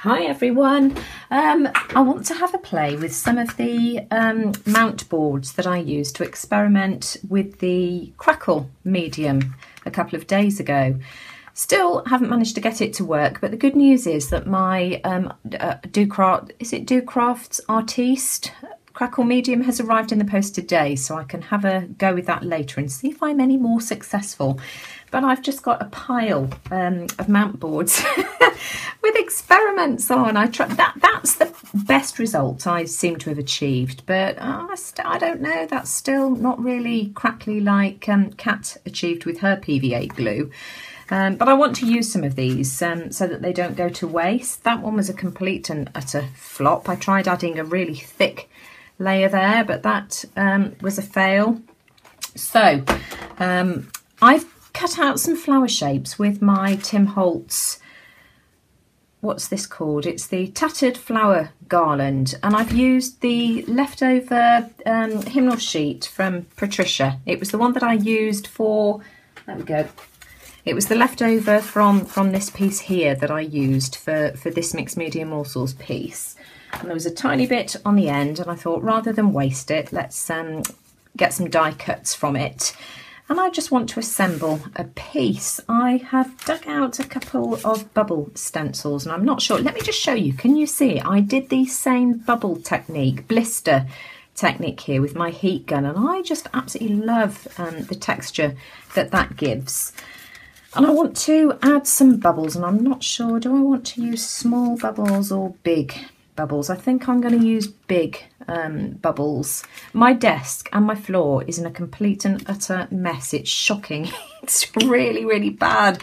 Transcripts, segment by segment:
Hi everyone. I want to have a play with some of the mount boards that I used to experiment with the Crackle medium a couple of days ago. Still haven't managed to get it to work, but the good news is that my Crafts Artiste Crackle medium has arrived in the post today, so I can have a go with that later and see if I'm any more successful. But I've just got a pile of mount boards with experiments on. That's the best result I seem to have achieved, but I don't know, that's still not really crackly like Kat achieved with her PVA glue. But I want to use some of these so that they don't go to waste. That one was a complete and utter flop. I tried adding a really thick layer there, but that was a fail. So I've cut out some flower shapes with my Tim Holtz, what's this called? It's the Tattered Flower Garland, and I've used the leftover hymnal sheet from Patricia. It was the one that I used for, there we go. It was the leftover from this piece here that I used for this mixed media morsels piece. And there was a tiny bit on the end, and I thought rather than waste it, let's get some die cuts from it. And I just want to assemble a piece. I have dug out a couple of bubble stencils, and I'm not sure. Let me just show you. Can you see? I did the same bubble technique, blister technique here with my heat gun, and I just absolutely love the texture that gives. And I want to add some bubbles, and I'm not sure, do I want to use small bubbles or big bubbles? I think I'm going to use big bubbles. My desk and my floor is in a complete and utter mess. It's shocking. It's really, really bad.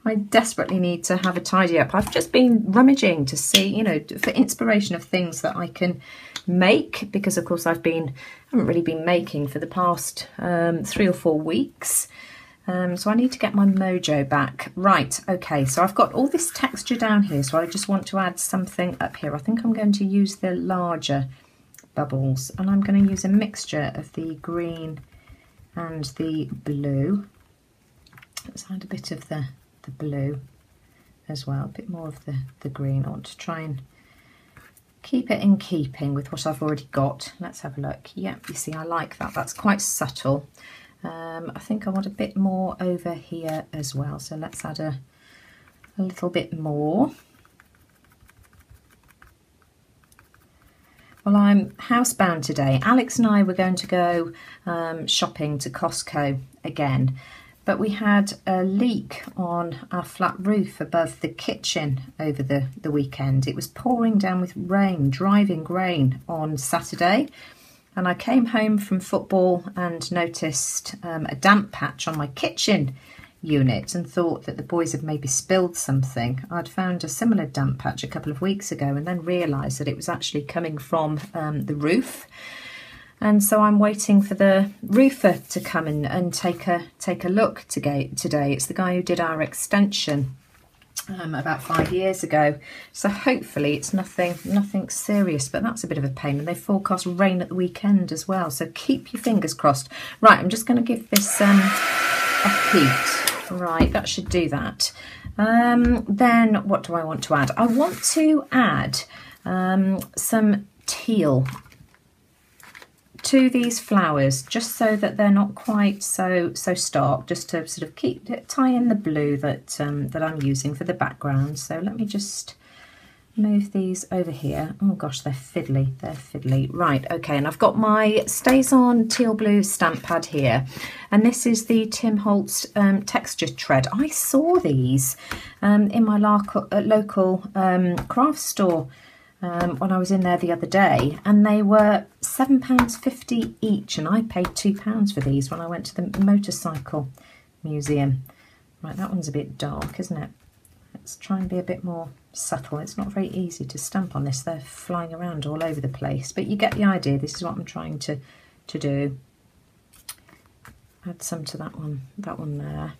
I desperately need to have a tidy up. I've just been rummaging to see, you know, for inspiration of things that I can make, because of course I haven't really been making for the past 3 or 4 weeks. So I need to get my mojo back. Right, okay, so I've got all this texture down here, so I just want to add something up here. I think I'm going to use the larger bubbles, and I'm going to use a mixture of the green and the blue. Let's add a bit of the blue as well, a bit more of the green. I want to try and keep it in keeping with what I've already got. Let's have a look. Yeah, you see, I like that. That's quite subtle. I think I want a bit more over here as well, so let's add a little bit more. Well, I'm housebound today. Alex and I were going to go shopping to Costco again, but we had a leak on our flat roof above the kitchen over the weekend. It was pouring down with rain, driving rain on Saturday. And I came home from football and noticed a damp patch on my kitchen unit and thought that the boys had maybe spilled something. I'd found a similar damp patch a couple of weeks ago and then realised that it was actually coming from the roof. And so I'm waiting for the roofer to come in and take a look today. It's the guy who did our extension about 5 years ago, so hopefully it's nothing serious, but that's a bit of a pain, and they forecast rain at the weekend as well, so keep your fingers crossed. Right, I'm just going to give this a heat. Right, that should do that. Then what do I want to add? I want to add some teal to these flowers, just so that they're not quite so stark, just to sort of tie in the blue that I'm using for the background. So let me just move these over here. Oh gosh, they're fiddly. Right, okay, and I've got my Stays On Teal Blue stamp pad here, and this is the Tim Holtz texture tread. I saw these in my local craft store when I was in there the other day, and they were £7.50 each, and I paid £2 for these when I went to the motorcycle museum. Right, that one's a bit dark, isn't it? Let's try and be a bit more subtle. It's not very easy to stamp on this. They're flying around all over the place, but you get the idea. This is what I'm trying to do. Add some to that one there.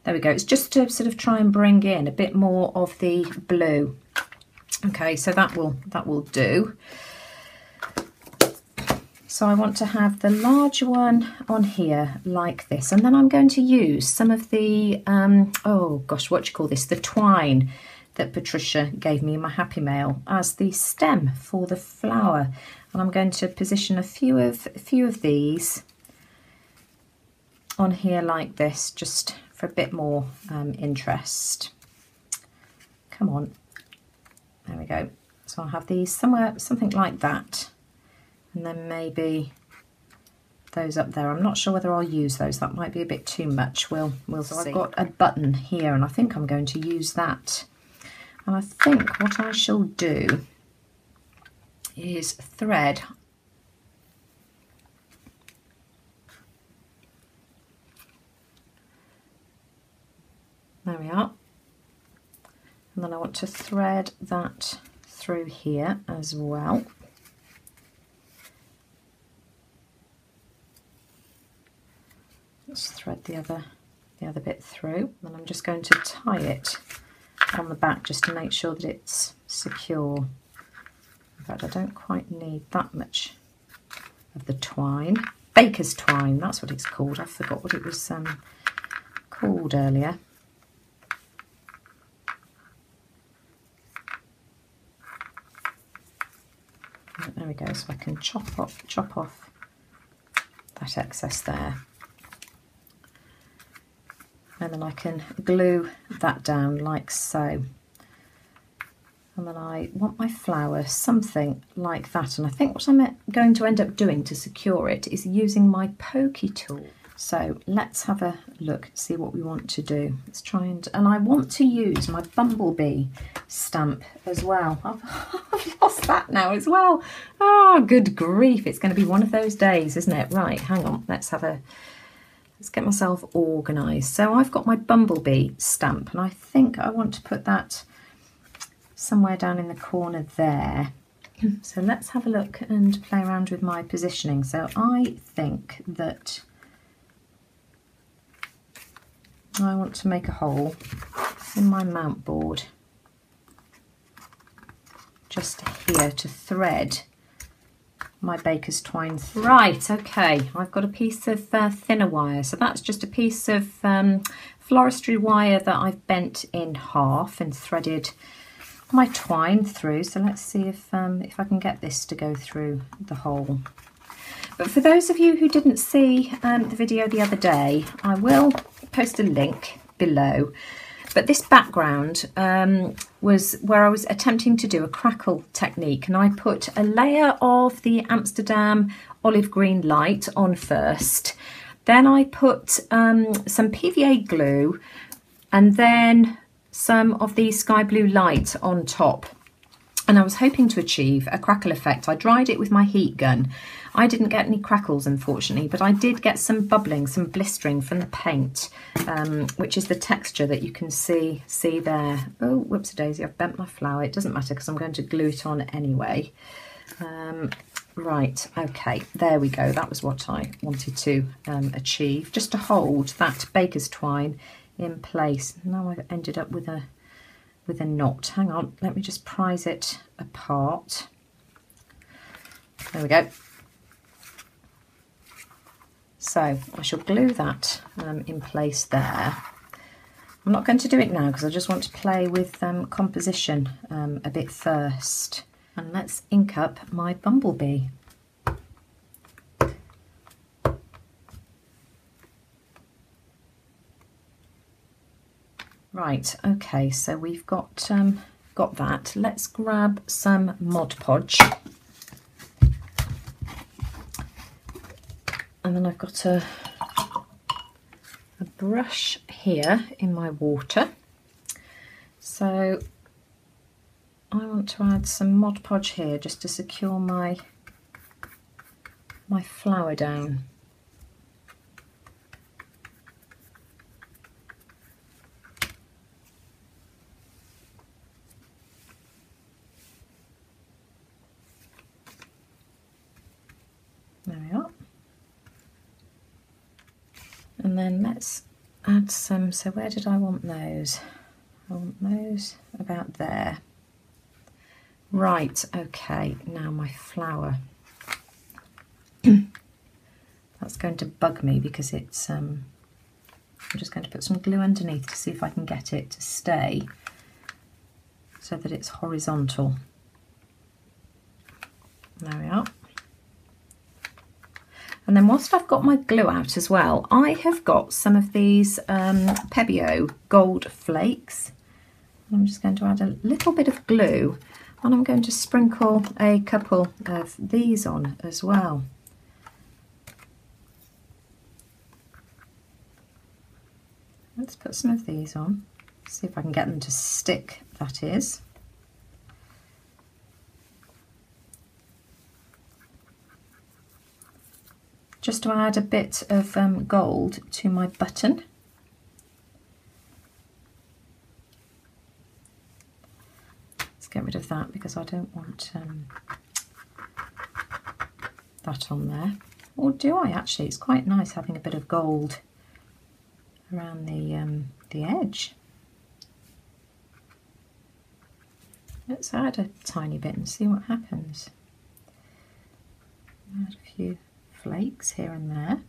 There we go. It's just to sort of try and bring in a bit more of the blue. Okay, so that will do. So I want to have the larger one on here like this, and then I'm going to use some of the oh gosh, what do you call this, the twine that Patricia gave me in my Happy Mail as the stem for the flower. And I'm going to position a few of these on here like this, just for a bit more interest. Come on, there we go. So I'll have these somewhere, something like that, and then maybe those up there. I'm not sure whether I'll use those. That might be a bit too much. We'll see. I've got a button here, and I think I'm going to use that. And I think what I shall do is thread there we are, and then I want to thread that through here as well. Let's thread the other bit through, and I'm just going to tie it on the back just to make sure that it's secure. In fact, I don't quite need that much of the twine. Baker's twine, that's what it's called. I forgot what it was called earlier. There we go, so I can chop off that excess there. And then I can glue that down like so. And then I want my flower something like that. And I think what I'm going to end up doing to secure it is using my pokey tool. So let's have a look, see what we want to do. Let's try and I want to use my bumblebee stamp as well. I've lost that now as well. Oh, good grief. It's going to be one of those days, isn't it? Right, hang on. Let's get myself organised. So I've got my bumblebee stamp, and I think I want to put that somewhere down in the corner there. So let's have a look and play around with my positioning. So I think that I want to make a hole in my mount board just here to thread my baker's twine through. Right, okay, I've got a piece of thinner wire. So that's just a piece of floristry wire that I've bent in half and threaded my twine through. So let's see if I can get this to go through the hole. But for those of you who didn't see the video the other day, I will post a link below. But this background was where I was attempting to do a crackle technique, and I put a layer of the Amsterdam olive green light on first. Then I put some PVA glue and then some of the sky blue light on top. And I was hoping to achieve a crackle effect. I dried it with my heat gun. I didn't get any crackles, unfortunately, but I did get some bubbling, some blistering from the paint, which is the texture that you can see there. Oh, whoops-a-daisy, I've bent my flower. It doesn't matter because I'm going to glue it on anyway. Right, okay, there we go. That was what I wanted to achieve, just to hold that baker's twine in place. Now I've ended up with a knot. Hang on, let me just prise it apart. There we go. So I shall glue that in place there. I'm not going to do it now because I just want to play with composition a bit first. And let's ink up my bumblebee. Right, okay, so we've got that. Let's grab some Mod Podge. And then I've got a brush here in my water. So I want to add some Mod Podge here just to secure my flower down. There we are. And then let's add some, so where did I want those? I want those about there. Right, okay, now my flower. That's going to bug me because it's, I'm just going to put some glue underneath to see if I can get it to stay so that it's horizontal. There we are. And then whilst I've got my glue out as well, I have got some of these Pebeo gold flakes. I'm just going to add a little bit of glue, and I'm going to sprinkle a couple of these on as well. Let's put some of these on, see if I can get them to stick, that is. Just to add a bit of gold to my button. Let's get rid of that because I don't want that on there. Or do I actually? It's quite nice having a bit of gold around the edge. Let's add a tiny bit and see what happens. Add a few flakes here and there.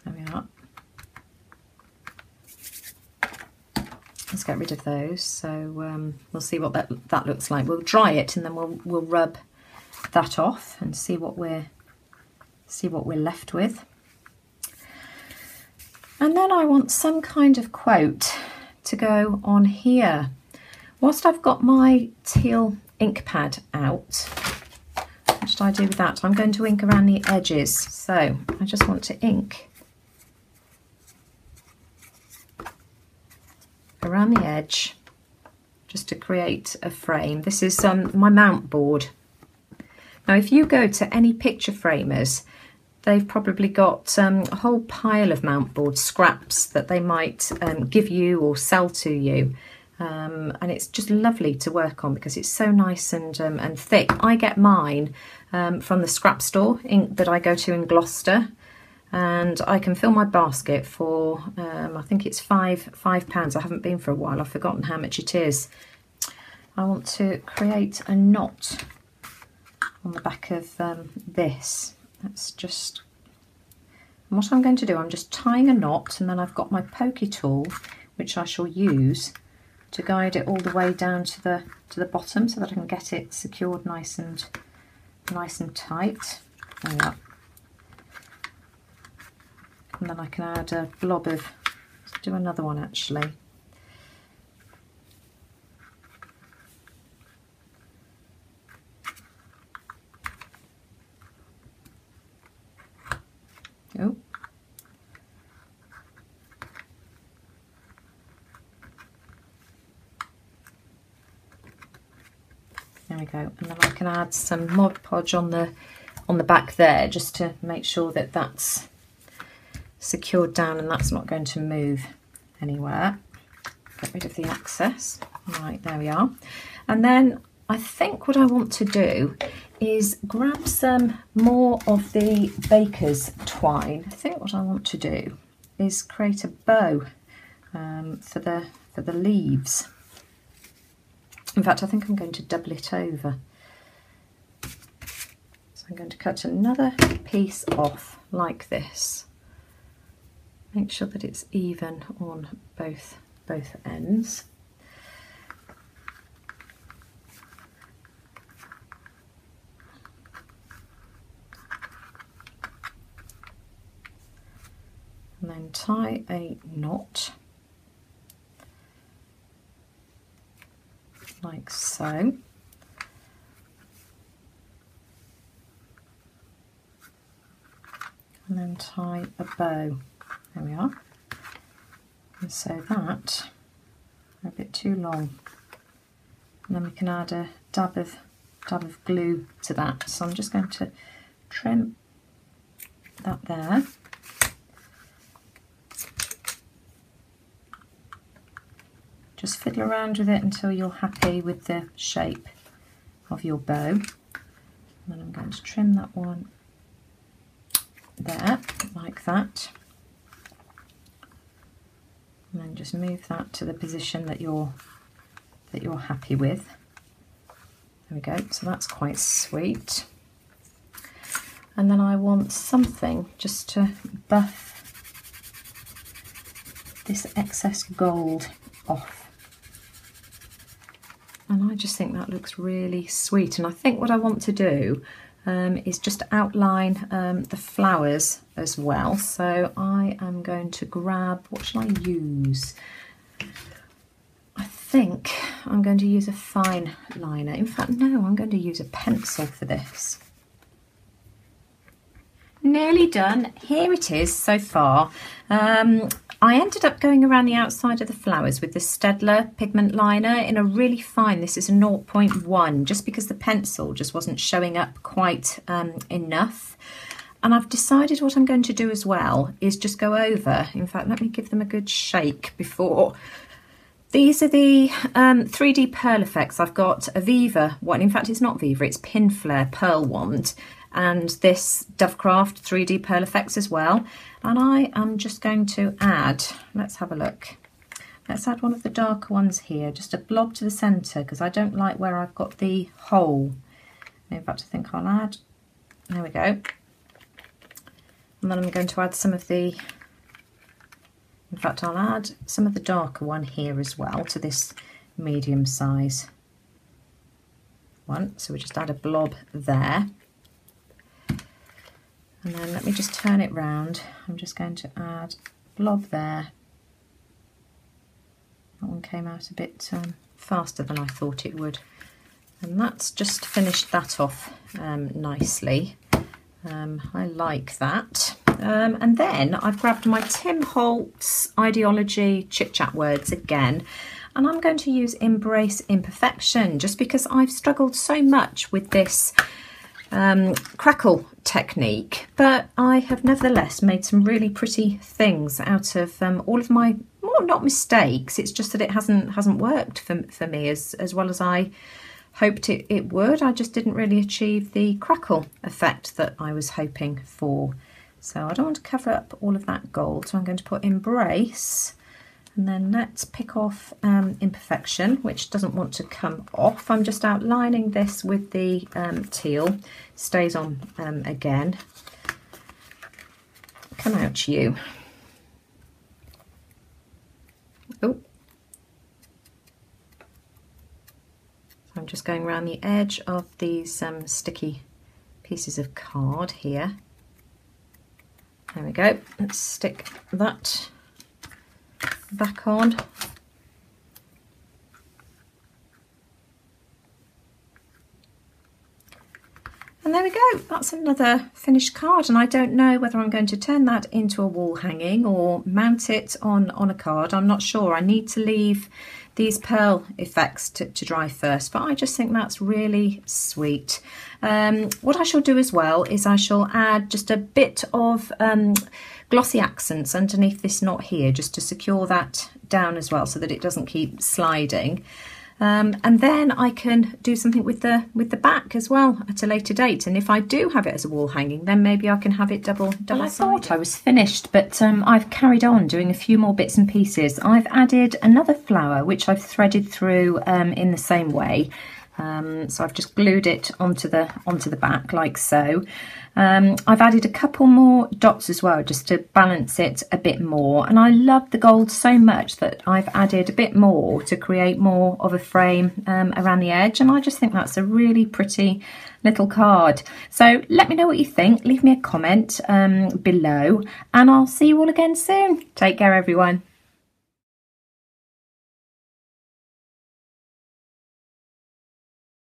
There we are. Let's get rid of those. So we'll see what that looks like. We'll dry it and then we'll rub that off and see what we're left with. And then I want some kind of quote to go on here. Whilst I've got my teal ink pad out, what should I do with that? I'm going to ink around the edges. So I just want to ink around the edge just to create a frame. This is my mount board. Now if you go to any picture framers, they've probably got a whole pile of mount board scraps that they might give you or sell to you, and it's just lovely to work on because it's so nice and thick. I get mine from the scrap store that I go to in Gloucester, and I can fill my basket for I think it's £5. I haven't been for a while, I've forgotten how much it is. I want to create a knot on the back of this. That's just, and what I'm going to do, I'm just tying a knot, and then I've got my pokey tool, which I shall use to guide it all the way down to the bottom, so that I can get it secured nice and tight. There we are. And then I can add a blob of, let's do another one actually. Oh. There we go, and then I can add some Mod Podge on the back there, just to make sure that that's secured down and that's not going to move anywhere. Get rid of the excess. Right, there we are. And then I think what I want to do is grab some more of the baker's twine. I think what I want to do is create a bow for the leaves. In fact, I think I'm going to double it over. So I'm going to cut another piece off like this. Make sure that it's even on both ends. And then tie a knot like so. And then tie a bow. There we are. And so that, a bit too long. And then we can add a dab of glue to that. So I'm just going to trim that there. Just fiddle around with it until you're happy with the shape of your bow. And then I'm going to trim that one there, like that. And then just move that to the position that you're happy with. There we go, so that's quite sweet. And then I want something just to buff this excess gold off. And I just think that looks really sweet. And I think what I want to do is just outline the flowers as well. So I am going to grab, what shall I use? I think I'm going to use a fine liner. In fact, no, I'm going to use a pencil for this. Nearly done. Here it is so far. I ended up going around the outside of the flowers with the Staedtler pigment liner in a really fine, this is a 0.1, just because the pencil just wasn't showing up quite enough. And I've decided what I'm going to do as well is just go over, in fact, let me give them a good shake before. These are the 3D pearl effects. I've got a Viva one, in fact it's not Viva, it's Pin Flare Pearl Wand, and this Dovecraft 3D pearl effects as well. And I am just going to add, let's have a look. Let's add one of the darker ones here, just a blob to the centre, because I don't like where I've got the hole. In fact, I think I'll add, there we go. And then I'm going to add some of the, in fact, I'll add some of the darker one here as well to this medium size one. So we just add a blob there. And then let me just turn it round. I'm just going to add a blob there. That one came out a bit faster than I thought it would. And that's just finished that off nicely. I like that. And then I've grabbed my Tim Holtz Ideology Chit Chat words again. And I'm going to use Embrace Imperfection, just because I've struggled so much with this crackle technique, but I have nevertheless made some really pretty things out of all of my, well, not mistakes, it's just that it hasn't worked for me as well as I hoped it would. I just didn't really achieve the crackle effect that I was hoping for. So I don't want to cover up all of that gold, so I'm going to put Embrace. And then let's pick off Imperfection, which doesn't want to come off. I'm just outlining this with the Teal. Stays on again. Come out, you. Oh. So I'm just going around the edge of these sticky pieces of card here. There we go. Let's stick that back on. And there we go, that's another finished card, and I don't know whether I'm going to turn that into a wall hanging or mount it on a card. I'm not sure. I need to leave these pearl effects to dry first, but I just think that's really sweet. What I shall do as well is I shall add just a bit of glossy accents underneath this knot here, just to secure that down as well so that it doesn't keep sliding. And then I can do something with the back as well at a later date. And if I do have it as a wall hanging, then maybe I can have it double well, I thought I was finished, but I've carried on doing a few more bits and pieces. I've added another flower, which I've threaded through in the same way. So I've just glued it onto the back like so. I've added a couple more dots as well, just to balance it a bit more. And I love the gold so much that I've added a bit more to create more of a frame around the edge. And I just think that's a really pretty little card. So let me know what you think. Leave me a comment below, and I'll see you all again soon. Take care, everyone.